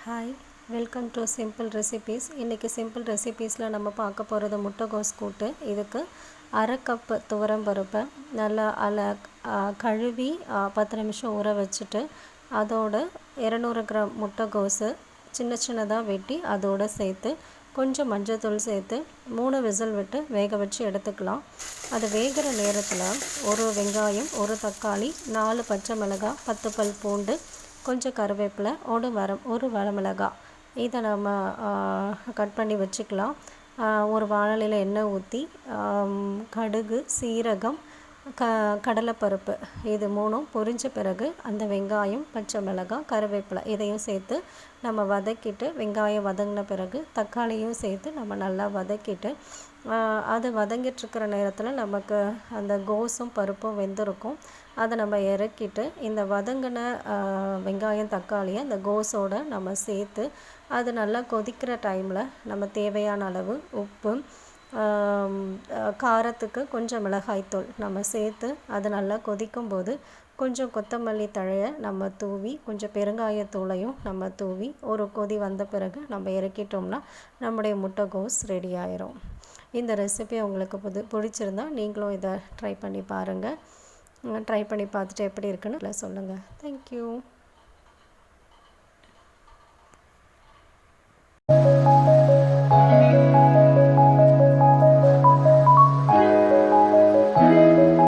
Hi, welcome to simple recipes. இன்றைக்கி simple ரெசிபீஸில் நம்ம பார்க்க போகிறது முட்டைகோஸ் கூட்டு. இதுக்கு அரை கப்பு துவரம் பருப்பை நல்லா கழுவி 10 நிமிஷம் ஊற வச்சுட்டு அதோட 200 கிராம் முட்டைகோஸு சின்ன சின்னதாக வெட்டி அதோடு சேர்த்து கொஞ்சம் மஞ்சள்தூள் சேர்த்து 3 விசில் விட்டு வேக வச்சு எடுத்துக்கலாம். அது வேகிற நேரத்தில் ஒரு வெங்காயம், ஒரு தக்காளி, 4 பச்சை மிளகாய், 10 பல் பூண்டு, கொஞ்சம் கருவேப்பிலை, ஒரு வரமிளகாய் இதை நம்ம கட் பண்ணி வச்சுக்கலாம். ஒரு வாணலியில் எண்ணெய் ஊற்றி கடுகு, சீரகம், கடலைப்பருப்பு இது மூணும் பொரிஞ்ச பிறகு அந்த வெங்காயம், பச்சை மிளகாய், கருவேப்பிலை இதையும் சேர்த்து நம்ம வதக்கிட்டு, வெங்காயம் வதங்கின பிறகு தக்காளியும் சேர்த்து நம்ம நல்லா வதக்கிட்டு, அது வதங்கிட்டுருக்கிற நேரத்தில் நமக்கு அந்த கோஸும் பருப்பும் வெந்திருக்கும். அதை நம்ம இறக்கிட்டு இந்த வதங்கின வெங்காயம், தக்காளியை அந்த கோஸோடு நம்ம சேர்த்து அது நல்லா கொதிக்கிற டைமில் நம்ம தேவையான அளவு உப்பு, காரத்துக்கு கொஞ்சம் மிளகாய்த்தூள் நம்ம சேர்த்து அது நல்லா கொதிக்கும்போது கொஞ்சம் கொத்தமல்லி தழையை நம்ம தூவி, கொஞ்சம் பெருங்காயத்தூளையும் நம்ம தூவி ஒரு கொதி வந்த பிறகு நம்ம இறக்கிட்டோம்னா நம்முடைய முட்டைகோஸ் ரெடி ஆயிரும். இந்த ரெசிபி உங்களுக்கு பிடிச்சிருந்தா நீங்களும் இதை ட்ரை பண்ணி பாருங்கள். ட்ரை பண்ணி பார்த்துட்டு எப்படி இருக்குன்னு சொல்லுங்கள். தேங்க்யூ.